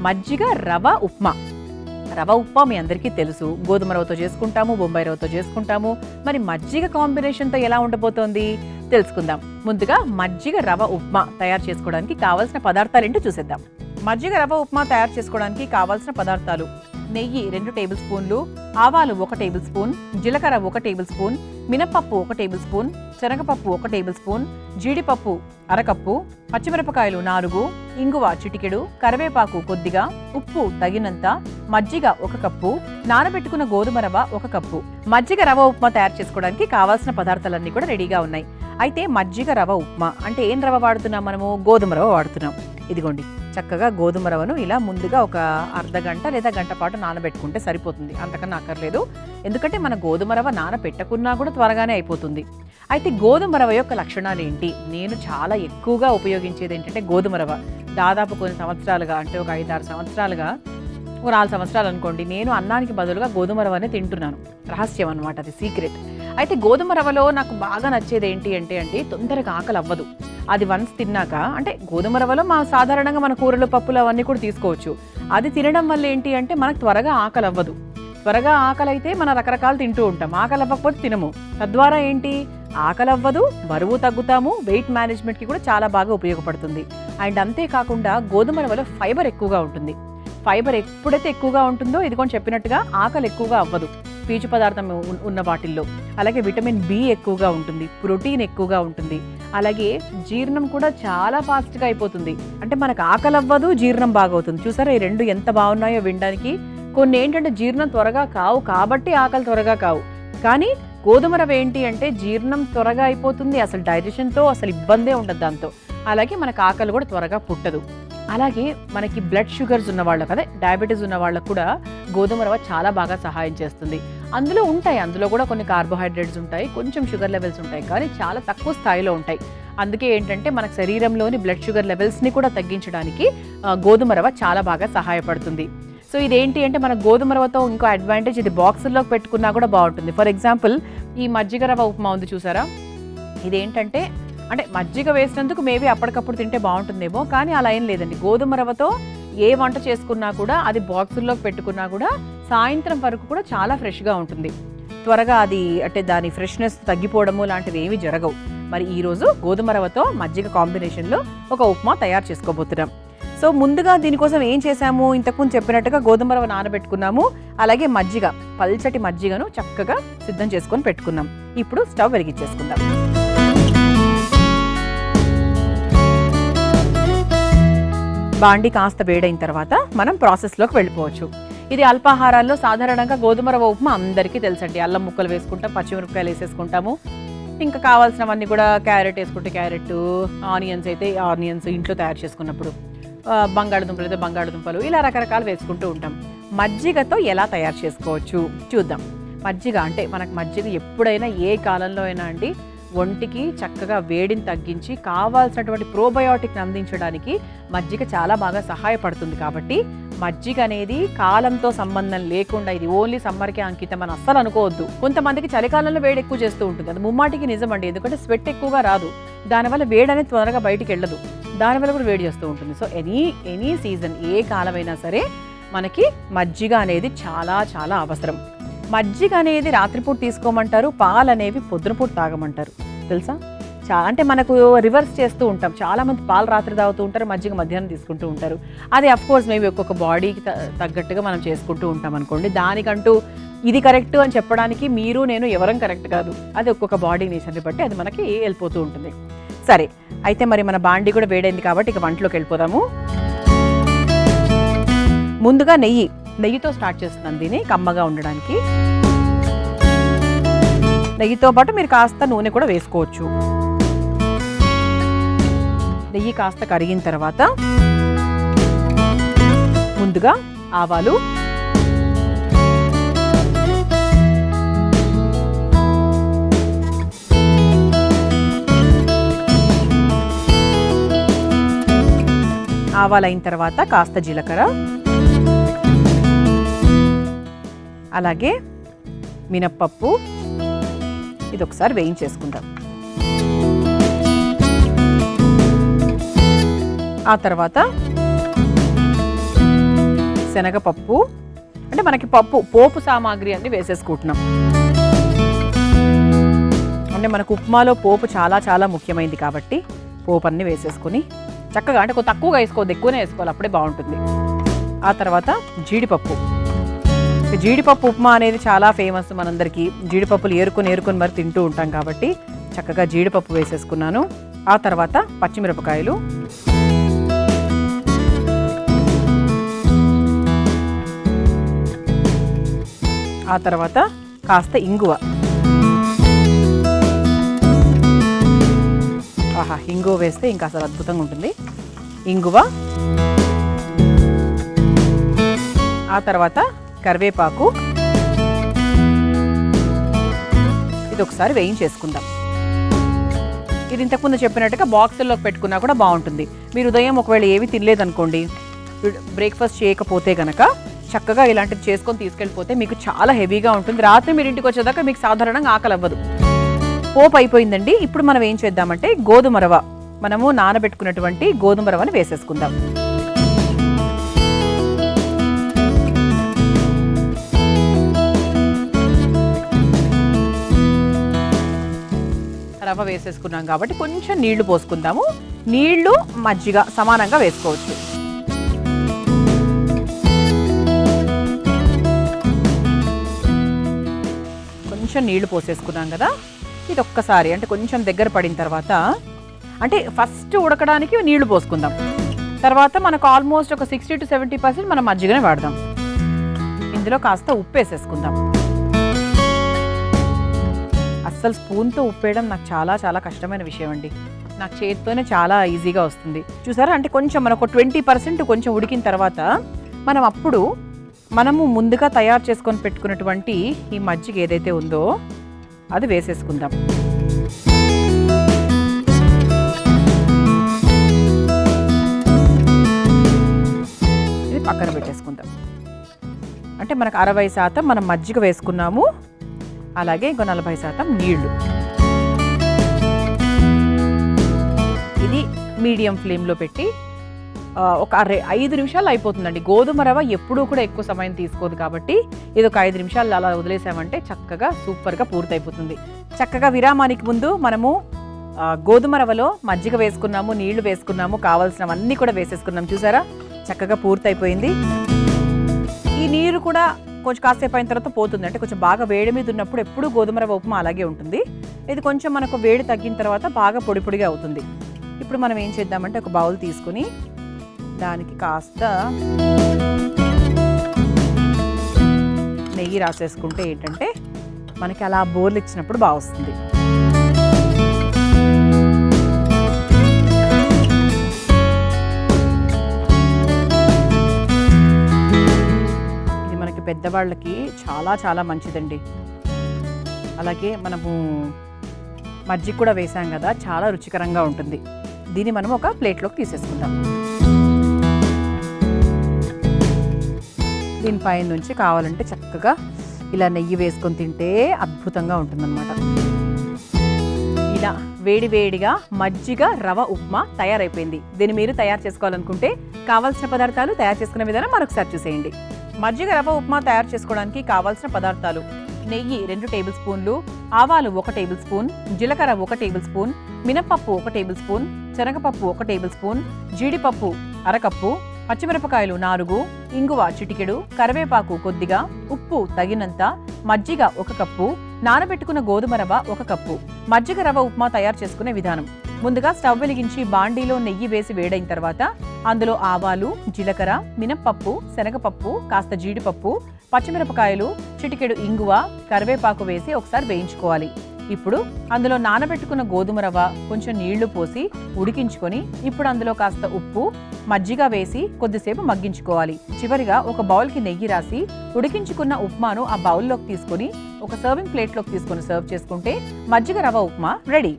మజ్జిగ రవ ఉప్మా. రవ ఉప్మా మీ అందరికీ తెలుసు, గోధుమ రవ్వతో చేసుకుంటాము, బొంబాయి రవ్వతో చేసుకుంటాము. మరి మజ్జిగ కాంబినేషన్తో ఎలా ఉండబోతోంది తెలుసుకుందాం. ముందుగా మజ్జిగ రవ ఉప్మా తయారు చేసుకోవడానికి కావాల్సిన పదార్థాలు ఏంటో చూసేద్దాం. మజ్జిగ రవ ఉప్మా తయారు చేసుకోవడానికి కావాల్సిన పదార్థాలు: నెయ్యి 2 టేబుల్ స్పూన్లు, ఆవాలు 1 టేబుల్ స్పూన్, జీలకర్ర 1 టేబుల్ స్పూన్, మినప్పప్పు 1 టేబుల్ స్పూన్, శనగపప్పు 1 టేబుల్ స్పూన్, జీడిపప్పు అరకప్పు, పచ్చిమిరపకాయలు 4, ఇంగువ చిటికెడు, కరివేపాకు కొద్దిగా, ఉప్పు తగినంత, మజ్జిగ 1 కప్పు, నానబెట్టుకున్న గోధుమ రవ్వ 1 కప్పు. మజ్జిగ రవ ఉప్మా తయారు చేసుకోవడానికి కావాల్సిన పదార్థాలన్నీ కూడా రెడీగా ఉన్నాయి. అయితే మజ్జిగ రవ ఉప్మా అంటే ఏం రవ్వ వాడుతున్నాం మనము? గోధుమ రవ్వ వాడుతున్నాం. ఇదిగోండి, చక్కగా గోధుమ రవ్వను ఇలా ముందుగా ఒక అర్ధ గంట లేదా గంట పాటు నానబెట్టుకుంటే సరిపోతుంది, అంతకన్నా అక్కర్లేదు. ఎందుకంటే మన గోధుమ రవ్వ నానబెట్టకున్నా కూడా త్వరగానే అయిపోతుంది. అయితే గోధుమ రవ్వ యొక్క లక్షణాలు ఏంటి? నేను చాలా ఎక్కువగా ఉపయోగించేది ఏంటంటే గోధుమ రవ్వ. దాదాపు కొన్ని సంవత్సరాలుగా, అంటే ఒక 5-6 సంవత్సరాలుగా, ఒక 4 సంవత్సరాలు అనుకోండి, నేను అన్నానికి బదులుగా గోధుమ రవ్వనే తింటున్నాను. రహస్యం అనమాట, అది సీక్రెట్. అయితే గోధుమ రవ్వలో నాకు బాగా నచ్చేది ఏంటి అంటే తొందరగా ఆకలి అవ్వదు. అది వన్స్ తిన్నాక, అంటే గోధుమ రవ్వలో సాధారణంగా మన కూరలు పప్పులు అవన్నీ కూడా తీసుకోవచ్చు. అది తినడం వల్ల ఏంటి అంటే మనకు త్వరగా ఆకలి అవ్వదు. త్వరగా ఆకలి అయితే మనం రకరకాలు తింటూ ఉంటాం, ఆకలి అవ్వకపోతే తినము. తద్వారా ఏంటి, ఆకలి అవ్వదు, బరువు తగ్గుతాము, వెయిట్ మేనేజ్మెంట్కి కూడా చాలా బాగా ఉపయోగపడుతుంది. అండ్ అంతేకాకుండా గోధుమ రవ్వలో ఫైబర్ ఎక్కువగా ఉంటుంది. ఫైబర్ ఎప్పుడైతే ఎక్కువగా ఉంటుందో, ఇదిగోని చెప్పినట్టుగా ఆకలి ఎక్కువగా అవ్వదు పీచు పదార్థం ఉన్న వాటిల్లో. అలాగే విటమిన్ బి ఎక్కువగా ఉంటుంది, ప్రోటీన్ ఎక్కువగా ఉంటుంది. అలాగే జీర్ణం కూడా చాలా ఫాస్ట్గా అయిపోతుంది. అంటే మనకు ఆకలి అవ్వదు, జీర్ణం బాగవుతుంది. చూసారా ఈ రెండు ఎంత బాగున్నాయో వినడానికి. కొన్ని ఏంటంటే జీర్ణం త్వరగా కావు కాబట్టి ఆకలి త్వరగా కావు. కానీ గోధుమ రవ్వ ఏంటి అంటే జీర్ణం త్వరగా అయిపోతుంది, అసలు డైజెషన్తో అసలు ఇబ్బందే ఉండదు దాంతో. అలాగే మనకు ఆకలి కూడా త్వరగా పుట్టదు. అలాగే మనకి బ్లడ్ షుగర్స్ ఉన్న వాళ్ళకి, అదే డయాబెటీస్ ఉన్న వాళ్ళకు కూడా గోధుమ రవ్వ చాలా బాగా సహాయం చేస్తుంది. అందులో కూడా కొన్ని కార్బోహైడ్రేట్స్ ఉంటాయి, కొంచెం షుగర్ లెవెల్స్ ఉంటాయి, కానీ చాలా తక్కువ స్థాయిలో ఉంటాయి. అందుకే ఏంటంటే మనకు శరీరంలోని బ్లడ్ షుగర్ లెవెల్స్ని కూడా తగ్గించడానికి గోధుమ రవ్వ చాలా బాగా సహాయపడుతుంది. సో ఇదేంటి అంటే మన గోధుమ రవ్వతో ఇంకో అడ్వాంటేజ్, ఇది బాక్సుల్లోకి పెట్టుకున్నా కూడా బాగుంటుంది. ఫర్ ఎగ్జాంపుల్ ఈ మజ్జిగ రవ్వ ఉప్మా ఉంది చూసారా, ఇదేంటంటే అంటే మజ్జిగ వేసినందుకు మేబీ అప్పటికప్పుడు తింటే బాగుంటుందేమో, కానీ అలా ఏం లేదండి. గోధుమ రవ్వతో ఏ వంట చేసుకున్నా కూడా, అది బాక్సుల్లోకి పెట్టుకున్నా కూడా సాయంత్రం వరకు కూడా చాలా ఫ్రెష్గా ఉంటుంది. త్వరగా అది అంటే దాని ఫ్రెష్నెస్ తగ్గిపోవడము లాంటివి ఏమీ జరగవు. మరి ఈరోజు గోధుమ రవ్వతో మజ్జిగ కాంబినేషన్లో ఒక ఉప్మా తయారు చేసుకోబోతున్నాం. సో ముందుగా దీనికోసం ఏం చేసాము, ఇంతకుముందు చెప్పినట్టుగా గోధుమ రవ్వ నానబెట్టుకున్నాము. అలాగే మజ్జిగ, పల్చటి మజ్జిగను చక్కగా సిద్ధం చేసుకొని పెట్టుకున్నాం. ఇప్పుడు స్టవ్ వెలిగించేసుకుందాం. బాండి కాస్త వేడైన తర్వాత మనం ప్రాసెస్లోకి వెళ్ళిపోవచ్చు. ఇది అల్పాహారాల్లో సాధారణంగా గోధుమ రవ్వ ఉప్మా అందరికీ తెలుసండి. అల్లం ముక్కలు వేసుకుంటాం, పచ్చిమిరపకాయలు వేసేసుకుంటాము, ఇంకా కావాల్సినవన్నీ కూడా క్యారెట్ వేసుకుంటే క్యారెట్, ఆనియన్స్ అయితే ఆనియన్స్ ఇంట్లో తయారు చేసుకున్నప్పుడు, బంగాళదుంపలు అయితే బంగాళదుంపలు, ఇలా రకరకాలు వేసుకుంటూ ఉంటాం. మజ్జిగతో ఎలా తయారు చేసుకోవచ్చు చూద్దాం. మజ్జిగ అంటే మనకు మజ్జిగ ఎప్పుడైనా ఏ కాలంలో అయినా అండి ఒంటికి చక్కగా వేడిని తగ్గించి కావాల్సినటువంటి ప్రోబయోటిక్ని అందించడానికి మజ్జిగ చాలా బాగా సహాయపడుతుంది. కాబట్టి మజ్జిగ అనేది కాలంతో సంబంధం లేకుండా ఇది ఓన్లీ సమ్మర్కే అంకితం అని అస్సలు అనుకోవద్దు. కొంతమందికి చలికాలంలో వేడి ఎక్కువ చేస్తూ ఉంటుంది, అది ముమ్మాటికి నిజమండి. ఎందుకంటే స్వెట్ ఎక్కువగా రాదు, దానివల్ల వేడి అనేది త్వరగా బయటికి వెళ్ళదు, దానివల్ల కూడా వేడి చేస్తూ ఉంటుంది. సో ఎనీ సీజన్, ఏ కాలమైనా సరే మనకి మజ్జిగ అనేది చాలా చాలా అవసరం. మజ్జిగ అనేది రాత్రిపూట తీసుకోమంటారు, పాలు అనేవి పొద్దునపూట తాగమంటారు, తెలుసా? అంటే మనకు రివర్స్ చేస్తూ ఉంటాం. చాలామంది పాలు రాత్రి తాగుతూ ఉంటారు, మజ్జిగ మధ్యాహ్నం తీసుకుంటూ ఉంటారు. అది అఫ్కోర్స్ మేబీ ఒక్కొక్క బాడీకి తగ్గట్టుగా మనం చేసుకుంటూ ఉంటాం అనుకోండి. దానికంటూ ఇది కరెక్ట్ అని చెప్పడానికి మీరు నేను ఎవరం కరెక్ట్ కాదు, అది ఒక్కొక్క బాడీ నేచర్ని బట్టి అది మనకి వెళ్ళిపోతూ ఉంటుంది. సరే, అయితే మరి మన బాండి కూడా వేడైంది కాబట్టి ఇక వంటలోకి వెళ్ళిపోదాము. ముందుగా నెయ్యితో స్టార్ట్ చేస్తున్నాను దీన్ని కమ్మగా ఉండడానికి. నెయ్యితో పాటు మీరు కాస్త నూనె కూడా వేసుకోవచ్చు. నెయ్యి కాస్త కరిగిన తర్వాత ముందుగా ఆవాలు, ఆవాలైన తర్వాత కాస్త జీలకర్ర, అలాగే మినప్పప్పు, ఇది ఒకసారి వేయించేసుకుందాం. ఆ తర్వాత శనగపప్పు, అంటే మనకి పోపు సామాగ్రి అన్ని వేసేసుకుంటున్నాం. అంటే మనకు ఉప్మాలో పోపు చాలా చాలా ముఖ్యమైనది కాబట్టి పోపు అన్ని వేసేసుకొని చక్కగా, అంటే కొంచెం తక్కువగా వేసుకోవద్దు, ఎక్కువనే వేసుకోవాలి, అప్పుడే బాగుంటుంది. ఆ తర్వాత జీడిపప్పు. జీడిపప్పు ఉప్మా అనేది చాలా ఫేమస్ మనందరికీ. జీడిపప్పులు ఏరుకొని మరి తింటూ ఉంటాం కాబట్టి చక్కగా జీడిపప్పు వేసేసుకున్నాను. ఆ తర్వాత పచ్చిమిరపకాయలు, ఆ తర్వాత కాస్త ఇంగువ. ఆహా, ఇంగువ వేస్తే ఇంకా అసలు అద్భుతంగా ఉంటుంది. ఇంగువ, ఆ తర్వాత కరివేపాకు. ఇది ఒకసారి వేయించేసుకుందాం. ఇది ఇంతకుముందు చెప్పినట్టుగా బాక్సుల్లోకి పెట్టుకున్నా కూడా బాగుంటుంది. మీరు ఉదయం ఒకవేళ ఏవి తినలేదనుకోండి, బ్రేక్ఫాస్ట్ చేయకపోతే కనుక చక్కగా ఇలాంటివి చేసుకొని తీసుకెళ్ళిపోతే మీకు చాలా హెవీగా ఉంటుంది. రాత్రి మీరు ఇంటికి వచ్చేదాకా మీకు సాధారణంగా ఆకలి అవ్వదు. పోపు అయిపోయిందండి. ఇప్పుడు మనం ఏం చేద్దామంటే గోధుమ రవ్వ, మనము నానబెట్టుకున్నటువంటి గోధుమ రవ్వని వేసేసుకుందాం. రవ్వ వేసేసుకున్నాం కాబట్టి కొంచెం నీళ్లు పోసుకుందాము. నీళ్లు మజ్జిగ సమానంగా వేసుకోవచ్చు. కొంచెం నీళ్లు పోసేసుకున్నాం కదా, ఇది ఒక్కసారి అంటే కొంచెం దగ్గర పడిన తర్వాత, అంటే ఫస్ట్ ఉడకడానికి నీళ్లు పోసుకుందాం. తర్వాత మనకు ఆల్మోస్ట్ ఒక 60 to 70% మనం మజ్జిగనే వాడదాం. ఇందులో కాస్త ఉప్పు వేసేసుకుందాం. అస్సలు స్పూన్తో ఉప్పు వేయడం నాకు చాలా చాలా కష్టమైన విషయం అండి. నాకు చేతితోనే చాలా ఈజీగా వస్తుంది. చూసారా, అంటే కొంచెం మనకు 20% కొంచెం ఉడికిన తర్వాత మనము ముందుగా తయారు చేసుకొని పెట్టుకున్నటువంటి ఈ మజ్జిగ ఏదైతే ఉందో అది వేసేసుకుందాం. ఇది పక్కన పెట్టేసుకుందాం. అంటే మనకు 60% మనం మజ్జిగ వేసుకున్నాము, అలాగే ఇంకో 40% నీళ్లు. ఇది మీడియం ఫ్లేమ్లో పెట్టి ఒక 5 నిమిషాలు అయిపోతుందండి. గోధుమ రవ్వ ఎప్పుడూ కూడా ఎక్కువ సమయం తీసుకోదు కాబట్టి ఇది ఒక 5 నిమిషాలు అలా వదిలేసామంటే చక్కగా సూపర్గా పూర్తయిపోతుంది. చక్కగా విరామానికి ముందు మనము గోధుమ రవ్వలో మజ్జిగ వేసుకున్నాము, నీళ్లు వేసుకున్నాము, కావాల్సినవన్నీ కూడా వేసేసుకున్నాం. చూసారా, చక్కగా పూర్తయిపోయింది. ఈ నీరు కూడా కొంచెం కాసేపు అయిన తర్వాత పోతుంది. అంటే కొంచెం బాగా వేడి మీద ఉన్నప్పుడు ఎప్పుడు గోధుమ రవ్వ ఉప్మా అలాగే ఉంటుంది. ఇది కొంచెం మనకు వేడి తగ్గిన తర్వాత బాగా పొడి పొడిగా అవుతుంది. ఇప్పుడు మనం ఏం చేద్దామంటే ఒక బౌల్ తీసుకుని దానికి కాస్త నెయ్యి రాసేసుకుంటే ఏంటంటే మనకి అలా బోర్లు ఇచ్చినప్పుడు బాగా వస్తుంది. ఇది మనకి పెద్దవాళ్ళకి చాలా చాలా మంచిదండి. అలాగే మనము మజ్జిగ కూడా వేసాం కదా, చాలా రుచికరంగా ఉంటుంది. దీన్ని మనం ఒక ప్లేట్లోకి తీసేసుకుందాం. దీనిపై నుంచి కావాలంటే చక్కగా ఇలా నెయ్యి వేసుకొని తింటే అద్భుతంగా ఉంటుందన్నమాట. ఇలా వేడివేడిగా మజ్జిగ రవ ఉప్మా తయారైపోయింది. దీన్ని మీరు తయారు చేసుకోవాలనుకుంటే కావాల్సిన పదార్థాలు, తయారు చేసుకునే విధానం మరొకసారి చూసేయండి. మజ్జిగ రవ ఉప్మా తయారు చేసుకోవడానికి కావాల్సిన పదార్థాలు: నెయ్యి 2 టేబుల్ స్పూన్లు, ఆవాలు 1 టేబుల్ స్పూన్, జీలకర్ర 1 టేబుల్ స్పూన్, మినప్పప్పు 1 టేబుల్ స్పూన్, శనగపప్పు 1 టేబుల్ స్పూన్, జీడిపప్పు 1/2 కప్పు, పచ్చిమిరపకాయలు 4, ఇంగువ చిటికెడు, కరివేపాకు కొద్దిగా, ఉప్పు తగినంత, మజ్జిగ 1 కప్పు, నానబెట్టుకున్న గోధుమ రవ్వ 1 కప్పు. మజ్జిగ రవ్వ ఉప్మా తయారు చేసుకునే విధానం: ముందుగా స్టవ్ వెలిగించి బాండీలో నెయ్యి వేసి వేడైన తర్వాత అందులో ఆవాలు, జీలకర్ర, మినప్పప్పు, శనగపప్పు, కాస్త జీడిపప్పు, పచ్చిమిరపకాయలు, చిటికెడు ఇంగువ, కరివేపాకు వేసి ఒకసారి వేయించుకోవాలి. ఇప్పుడు అందులో నానబెట్టుకున్న గోధుమ రవ్వ, కొంచెం నీళ్లు పోసి ఉడికించుకొని ఇప్పుడు అందులో కాస్త ఉప్పు, మజ్జిగ వేసి కొద్దిసేపు మగ్గించుకోవాలి. చివరిగా ఒక బౌల్కి నెయ్యి రాసి ఉడికించుకున్న ఉప్మాను ఆ బౌల్లోకి తీసుకొని ఒక సర్వింగ్ ప్లేట్లోకి తీసుకొని సర్వ్ చేసుకుంటే మజ్జిగ రవ్వ ఉప్మా రెడీ.